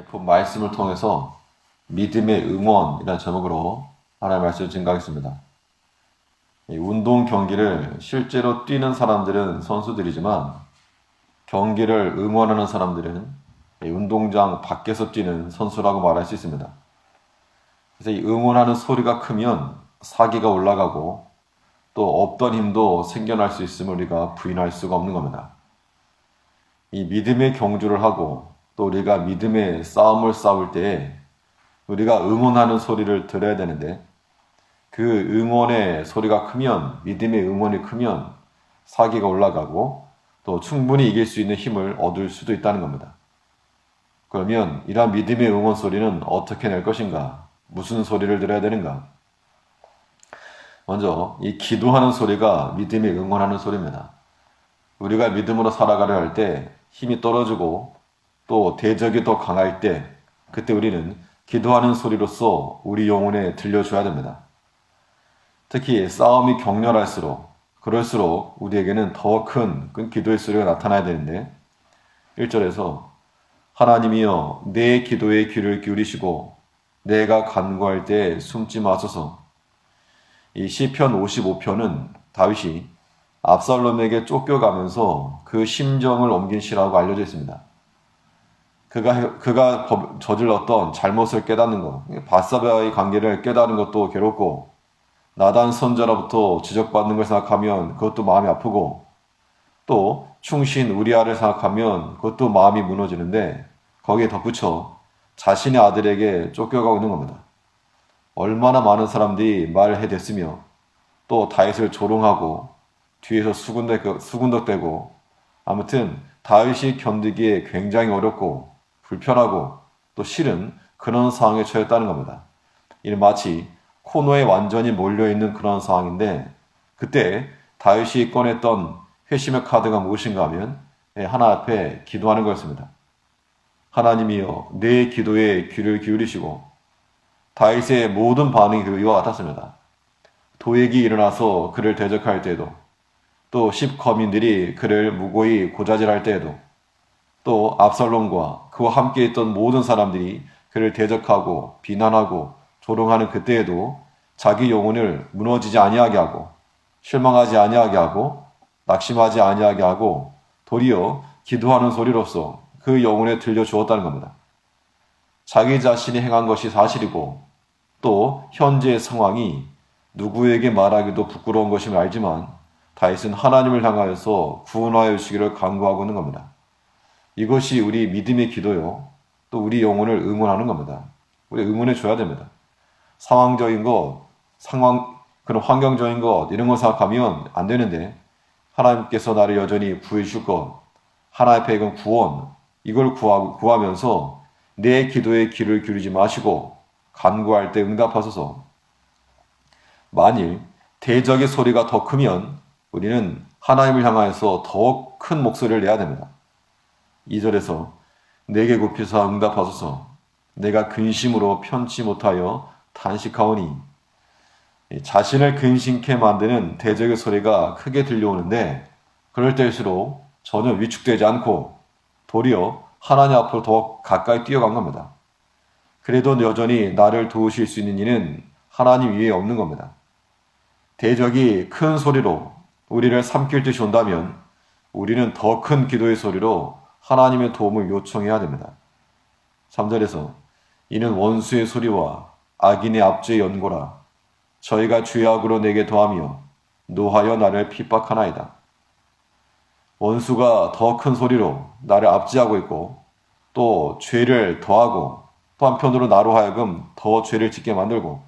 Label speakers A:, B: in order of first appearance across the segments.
A: 본 말씀을 통해서 믿음의 응원이라는 제목으로 하나님의 말씀을 증거하겠습니다. 운동 경기를 실제로 뛰는 사람들은 선수들이지만 경기를 응원하는 사람들은 운동장 밖에서 뛰는 선수라고 말할 수 있습니다. 그래서 이 응원하는 소리가 크면 사기가 올라가고 또 없던 힘도 생겨날 수 있음을 우리가 부인할 수가 없는 겁니다. 이 믿음의 경주를 하고 또 우리가 믿음의 싸움을 싸울 때에 우리가 응원하는 소리를 들어야 되는데 그 응원의 소리가 크면 믿음의 응원이 크면 사기가 올라가고 또 충분히 이길 수 있는 힘을 얻을 수도 있다는 겁니다. 그러면 이러한 믿음의 응원 소리는 어떻게 낼 것인가? 무슨 소리를 들어야 되는가? 먼저 이 기도하는 소리가 믿음의 응원하는 소리입니다. 우리가 믿음으로 살아가려 할 때 힘이 떨어지고 또 대적이 더 강할 때 그때 우리는 기도하는 소리로서 우리 영혼에 들려줘야 됩니다. 특히 싸움이 격렬할수록 그럴수록 우리에게는 더 큰 기도의 소리가 나타나야 되는데 1절에서 하나님이여 내 기도에 귀를 기울이시고 내가 간구할 때 숨지 마소서. 이 시편 55편은 다윗이 압살롬에게 쫓겨가면서 그 심정을 옮긴 시라고 알려져 있습니다. 그가 저질렀던 잘못을 깨닫는 것, 바사바의 관계를 깨닫는 것도 괴롭고 나단 선자로부터 지적받는 걸 생각하면 그것도 마음이 아프고 또 충신 우리아를 생각하면 그것도 마음이 무너지는데 거기에 덧붙여 자신의 아들에게 쫓겨가고 있는 겁니다. 얼마나 많은 사람들이 말을 해댔으며 또 다윗을 조롱하고 뒤에서 수군덕대고 아무튼 다윗이 견디기에 굉장히 어렵고 불편하고 또 싫은 그런 상황에 처했다는 겁니다. 이는 마치 코너에 완전히 몰려있는 그런 상황인데 그때 다윗이 꺼냈던 회심의 카드가 무엇인가 하면 하나 앞에 기도하는 거였습니다. 하나님이여 내 기도에 귀를 기울이시고 다윗의 모든 반응이 이와 같았습니다. 도액이 일어나서 그를 대적할 때에도 또 10거민들이 그를 무고히 고자질할 때에도 또 압살롬과 그와 함께 있던 모든 사람들이 그를 대적하고 비난하고 조롱하는 그때에도 자기 영혼을 무너지지 아니하게 하고 실망하지 아니하게 하고 낙심하지 아니하게 하고 도리어 기도하는 소리로서 그 영혼에 들려주었다는 겁니다. 자기 자신이 행한 것이 사실이고 또 현재의 상황이 누구에게 말하기도 부끄러운 것임을 알지만 다윗은 하나님을 향하여서 구원하여 주시기를 간구하고 있는 겁니다. 이것이 우리 믿음의 기도요. 또 우리 영혼을 응원하는 겁니다. 우리 응원해 줘야 됩니다. 상황적인 것, 그런 환경적인 것 이런 거 생각하면 안 되는데 하나님께서 나를 여전히 구해 주실 것, 하나님 앞에 이건 구원 이걸 구하면서 내 기도에 귀를 기울이지 마시고 간구할 때 응답하소서. 만일 대적의 소리가 더 크면 우리는 하나님을 향하여서 더욱 큰 목소리를 내야 됩니다. 2절에서 내게 굽히사 응답하소서. 내가 근심으로 편치 못하여 탄식하오니. 자신을 근심케 만드는 대적의 소리가 크게 들려오는데 그럴 때일수록 전혀 위축되지 않고 도리어 하나님 앞으로 더 가까이 뛰어간 겁니다. 그래도 여전히 나를 도우실 수 있는 이는 하나님 위에 없는 겁니다. 대적이 큰 소리로 우리를 삼킬 듯이 온다면 우리는 더 큰 기도의 소리로 하나님의 도움을 요청해야 됩니다. 3절에서 이는 원수의 소리와 악인의 압제의 연고라. 저희가 죄악으로 내게 더하며 노하여 나를 핍박하나이다. 원수가 더 큰 소리로 나를 압제하고 있고 또 죄를 더하고 또 한편으로 나로 하여금 더 죄를 짓게 만들고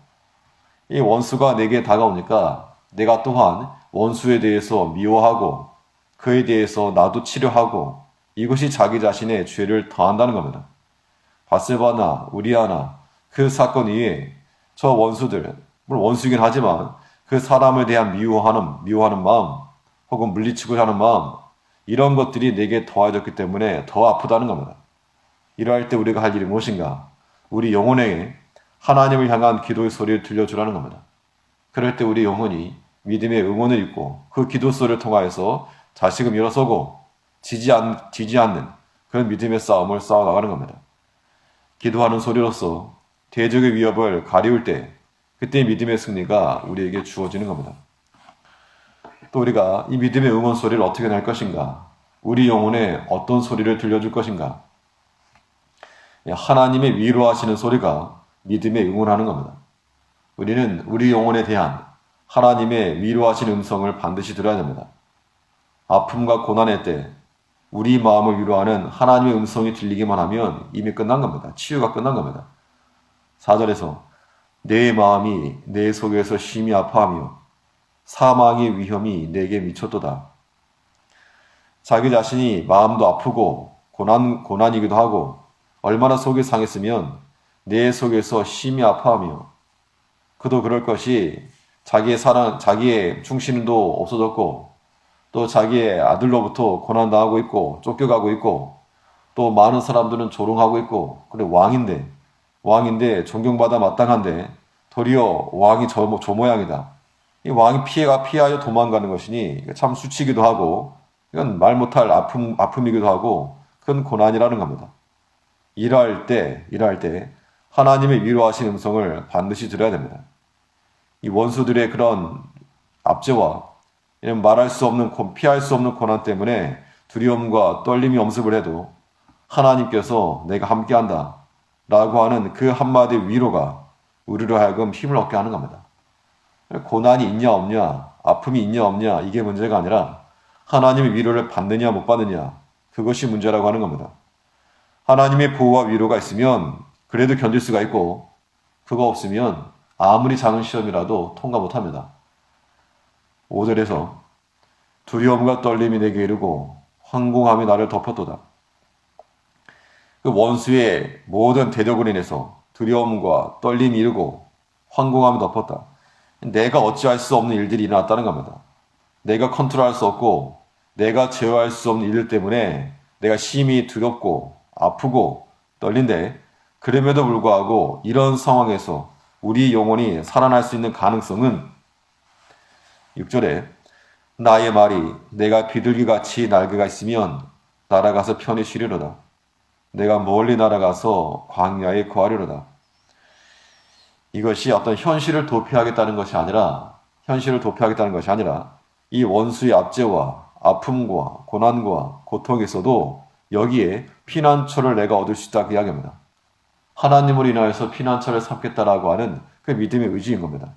A: 이 원수가 내게 다가오니까 내가 또한 원수에 대해서 미워하고 그에 대해서 나도 치료하고 이것이 자기 자신의 죄를 더한다는 겁니다. 바세바나 우리아나 그 사건 이후에 저 원수들 물론 원수이긴 하지만 그 사람에 대한 미워하는 마음 혹은 물리치고자 하는 마음 이런 것들이 내게 더해졌기 때문에 더 아프다는 겁니다. 이러할 때 우리가 할 일이 무엇인가? 우리 영혼에게 하나님을 향한 기도의 소리를 들려주라는 겁니다. 그럴 때 우리 영혼이 믿음의 응원을 입고 그 기도 소리를 통하여서 다시금 일어서고 지지 않는 그런 믿음의 싸움을 싸워나가는 겁니다. 기도하는 소리로서 대적의 위협을 가리울 때 그때 믿음의 승리가 우리에게 주어지는 겁니다. 또 우리가 이 믿음의 응원 소리를 어떻게 낼 것인가? 우리 영혼에 어떤 소리를 들려줄 것인가? 하나님의 위로하시는 소리가 믿음에 응원하는 겁니다. 우리는 우리 영혼에 대한 하나님의 위로하시는 음성을 반드시 들어야 됩니다. 아픔과 고난의 때 우리 마음을 위로하는 하나님의 음성이 들리기만 하면 이미 끝난 겁니다. 치유가 끝난 겁니다. 4절에서 내 마음이 내 속에서 심히 아파하며 사망의 위험이 내게 미쳤도다. 자기 자신이 마음도 아프고 고난이기도 하고 얼마나 속이 상했으면 내 속에서 심히 아파하며 그도 그럴 것이 자기의 충신도 없어졌고 또 자기의 아들로부터 고난당하고 있고 쫓겨가고 있고 또 많은 사람들은 조롱하고 있고 그래 왕인데 존경받아 마땅한데 도리어 왕이 저 모양이다. 이 왕이 피하여 도망가는 것이니 참 수치기도 하고 이건 말 못할 아픔이기도 하고 큰 고난이라는 겁니다. 일할 때 하나님의 위로하신 음성을 반드시 들어야 됩니다. 이 원수들의 그런 압제와 말할 수 없는 피할 수 없는 고난 때문에 두려움과 떨림이 엄습을 해도 하나님께서 내가 함께한다 라고 하는 그 한마디 위로가 우리로 하여금 힘을 얻게 하는 겁니다. 고난이 있냐 없냐 아픔이 있냐 없냐 이게 문제가 아니라 하나님의 위로를 받느냐 못 받느냐 그것이 문제라고 하는 겁니다. 하나님의 보호와 위로가 있으면 그래도 견딜 수가 있고 그거 없으면 아무리 작은 시험이라도 통과 못합니다. 5절에서 두려움과 떨림이 내게 이르고 황공함이 나를 덮었도다. 그 원수의 모든 대적으로 인해서 두려움과 떨림이 이르고 황공함이 덮었다. 내가 어찌할 수 없는 일들이 일어났다는 겁니다. 내가 컨트롤할 수 없고 내가 제어할 수 없는 일들 때문에 내가 심히 두렵고 아프고 떨린데 그럼에도 불구하고 이런 상황에서 우리 영혼이 살아날 수 있는 가능성은 6절에 나의 말이 내가 비둘기같이 날개가 있으면 날아가서 편히 쉬리로다. 내가 멀리 날아가서 광야에 거하리로다. 이것이 어떤 현실을 도피하겠다는 것이 아니라 이 원수의 압제와 아픔과 고난과 고통에서도 여기에 피난처를 내가 얻을 수 있다 그 이야기입니다. 하나님을 인하여서 피난처를 삼겠다라고 하는 그 믿음의 의지인 겁니다.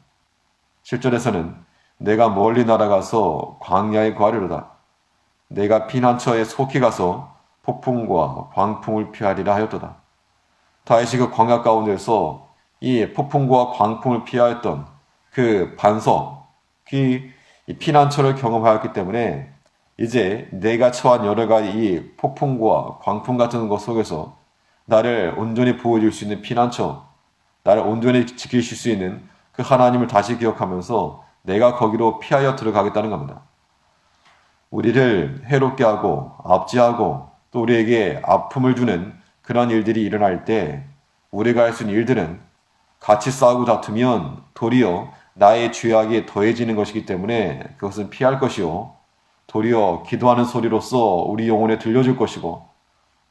A: 7절에서는 내가 멀리 날아가서 광야에 거하리로다. 내가 피난처에 속히 가서 폭풍과 광풍을 피하리라 하였도다. 다윗이 그 광야 가운데서 이 폭풍과 광풍을 피하였던 그 반석, 이 피난처를 경험하였기 때문에 이제 내가 처한 여러 가지 이 폭풍과 광풍 같은 것 속에서 나를 온전히 보호해줄 수 있는 피난처, 나를 온전히 지키실 수 있는 그 하나님을 다시 기억하면서 내가 거기로 피하여 들어가겠다는 겁니다. 우리를 해롭게 하고 압제하고 또 우리에게 아픔을 주는 그런 일들이 일어날 때 우리가 할 수 있는 일들은 같이 싸우고 다투면 도리어 나의 죄악이 더해지는 것이기 때문에 그것은 피할 것이요. 도리어 기도하는 소리로서 우리 영혼에 들려줄 것이고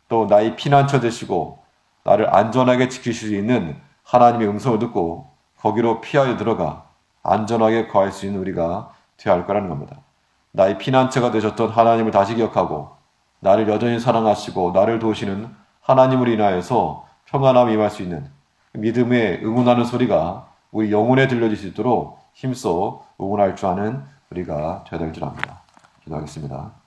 A: 또 나의 피난처 되시고 나를 안전하게 지키실 수 있는 하나님의 음성을 듣고 거기로 피하여 들어가 안전하게 거할 수 있는 우리가 되어야 할 거라는 겁니다. 나의 피난처가 되셨던 하나님을 다시 기억하고 나를 여전히 사랑하시고 나를 도우시는 하나님을 인하여서 평안함이 임할 수 있는 믿음의 응원하는 소리가 우리 영혼에 들려질 수 있도록 힘써 응원할 줄 아는 우리가 되어야 될 줄 압니다. 기도하겠습니다.